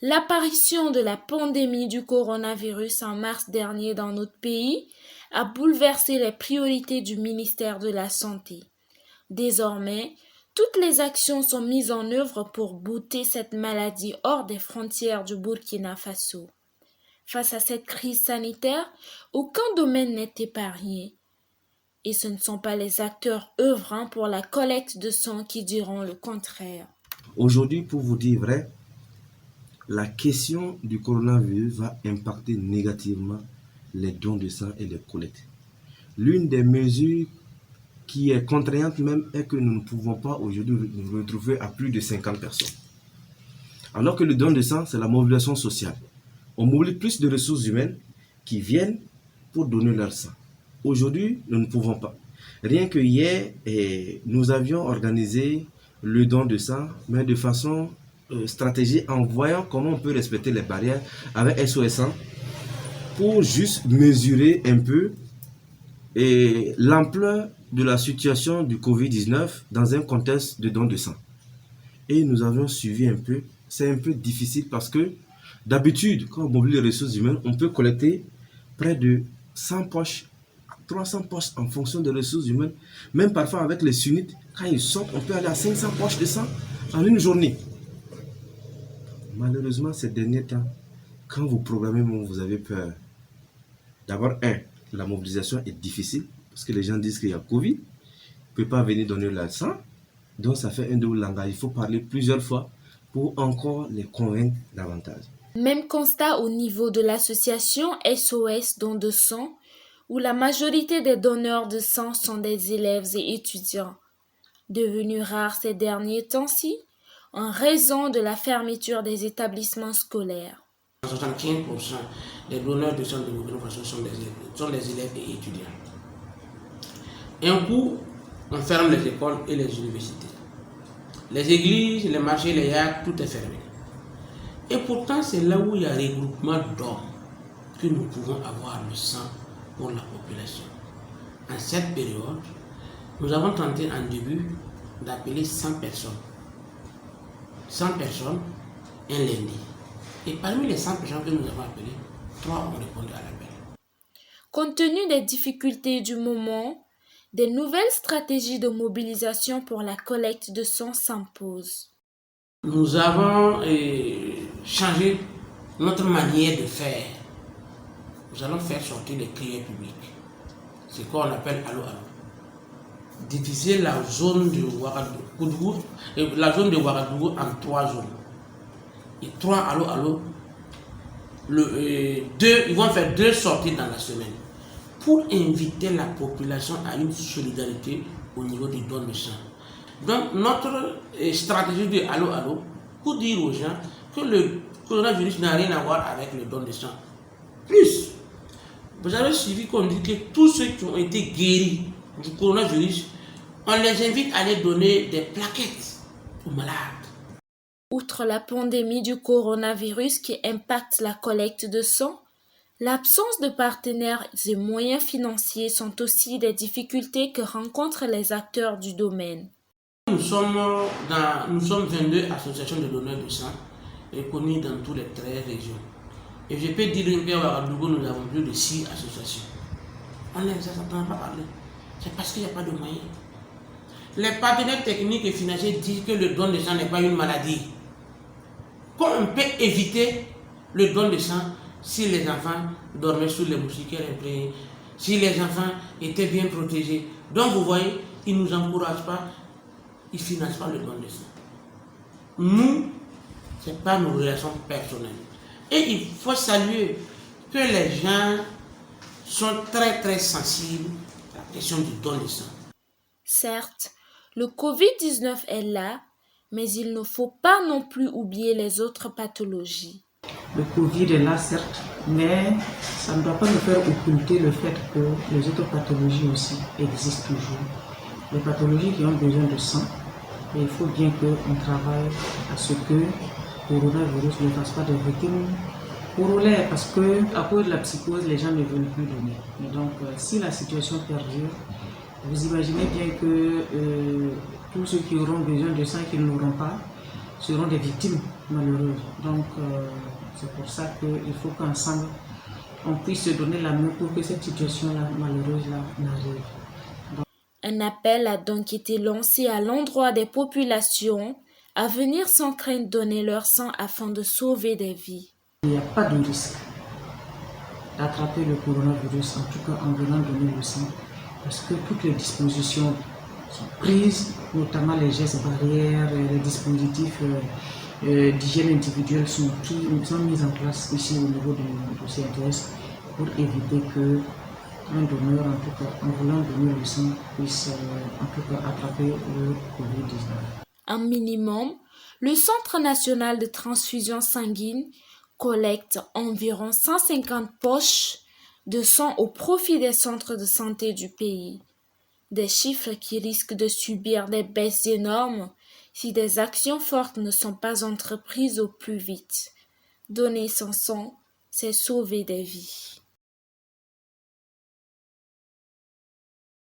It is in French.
L'apparition de la pandémie du coronavirus en mars dernier dans notre pays a bouleversé les priorités du ministère de la Santé. Désormais, toutes les actions sont mises en œuvre pour bouter cette maladie hors des frontières du Burkina Faso. Face à cette crise sanitaire, aucun domaine n'est épargné. Et ce ne sont pas les acteurs œuvrant pour la collecte de sang qui diront le contraire. Aujourd'hui, pour vous dire vrai, la question du coronavirus va impacter négativement les dons de sang et les collectes. L'une des mesures qui est contraignante même est que nous ne pouvons pas aujourd'hui nous retrouver à plus de 50 personnes. Alors que le don de sang, c'est la mobilisation sociale. On mobilise plus de ressources humaines qui viennent pour donner leur sang. Aujourd'hui, nous ne pouvons pas. Rien que hier, nous avions organisé le don de sang, mais de façon stratégique, en voyant comment on peut respecter les barrières avec SOS Sang pour juste mesurer un peu l'ampleur de la situation du Covid-19 dans un contexte de don de sang. Et nous avions suivi un peu. C'est un peu difficile parce que d'habitude, quand on mobilise les ressources humaines, on peut collecter près de 100 poches, 300 poches en fonction des ressources humaines. Même parfois avec les sunnites, quand ils sortent, on peut aller à 500 poches de sang en une journée. Malheureusement, ces derniers temps, quand vous programmez, vous avez peur. D'abord, la mobilisation est difficile parce que les gens disent qu'il y a Covid, ne peuvent pas venir donner leur sang. Donc, ça fait un double langage. Il faut parler plusieurs fois pour encore les convaincre davantage. Même constat au niveau de l'association SOS Don de sang, où la majorité des donneurs de sang sont des élèves et étudiants, devenus rares ces derniers temps-ci en raison de la fermeture des établissements scolaires. 75% des donneurs de sang de Burkina Faso sont des élèves et étudiants. Et un coup, on ferme les écoles et les universités. Les églises, les marchés, les yachts, tout est fermé. Et pourtant, c'est là où il y a regroupement d'hommes que nous pouvons avoir le sang pour la population. En cette période, nous avons tenté en début d'appeler 100 personnes. 100 personnes un lundi. Et parmi les 100 personnes que nous avons appelées, 3 ont répondu à l'appel. Compte tenu des difficultés du moment, des nouvelles stratégies de mobilisation pour la collecte de sang s'imposent. Nous avons changé notre manière de faire. Nous allons faire sortir les criers publics. C'est quoi on appelle allo allo. Diviser la zone de Ouagadougou en 3 zones. Et 3 allo allo. Ils vont faire 2 sorties dans la semaine pour inviter la population à une solidarité au niveau du don de sang. Donc notre stratégie de allo allo pour dire aux gens que le coronavirus n'a rien à voir avec le don de sang. Plus, vous avez suivi qu'on dit que tous ceux qui ont été guéris du coronavirus, on les invite à aller donner des plaquettes aux malades. Outre la pandémie du coronavirus qui impacte la collecte de sang, l'absence de partenaires et moyens financiers sont aussi des difficultés que rencontrent les acteurs du domaine. Nous sommes 22 associations de donneurs de sang reconnues dans toutes les 13 régions. Et je peux dire qu'à Ouagadougou, nous avons plus de 6 associations. On ne les entend pas parler. C'est parce qu'il n'y a pas de moyens. Les partenaires techniques et financiers disent que le don de sang n'est pas une maladie. Comment on peut éviter le don de sang si les enfants dormaient sous les moustiquaires imprégnés, si les enfants étaient bien protégés? Donc vous voyez, ils ne nous encouragent pas, ils ne financent pas le don de sang. Nous, ce n'est pas nos relations personnelles. Et il faut saluer que les gens sont très très sensibles à la question du don de sang. Certes, le Covid-19 est là, mais il ne faut pas non plus oublier les autres pathologies. Le Covid est là, certes, mais ça ne doit pas nous faire occulter le fait que les autres pathologies aussi existent toujours. Les pathologies qui ont besoin de sang, et il faut bien qu'on travaille à ce que le coronavirus ne fasse pas de victimes corollaires, parce que à cause de la psychose, les gens ne veulent plus donner. Et donc, si la situation perdure, vous imaginez bien que tous ceux qui auront besoin de sang, qui ne l'auront pas, seront des victimes malheureuses. Donc, c'est pour ça qu'il faut qu'ensemble, on puisse se donner la main pour que cette situation-là, malheureuse-là, n'arrive. Un appel a donc été lancé à l'endroit des populations à venir sans crainte donner leur sang afin de sauver des vies. Il n'y a pas de risque d'attraper le coronavirus, en tout cas en venant donner le sang, parce que toutes les dispositions sont prises, notamment les gestes barrières, les dispositifs d'hygiène individuelle sont mis en place ici au niveau du CNTS pour éviter que un donneur, en tout cas en voulant donner le sang, puisse en tout cas attraper le Covid-19. Un minimum, le Centre national de transfusion sanguine collecte environ 150 poches de sang au profit des centres de santé du pays. Des chiffres qui risquent de subir des baisses énormes si des actions fortes ne sont pas entreprises au plus vite. Donner son sang, c'est sauver des vies.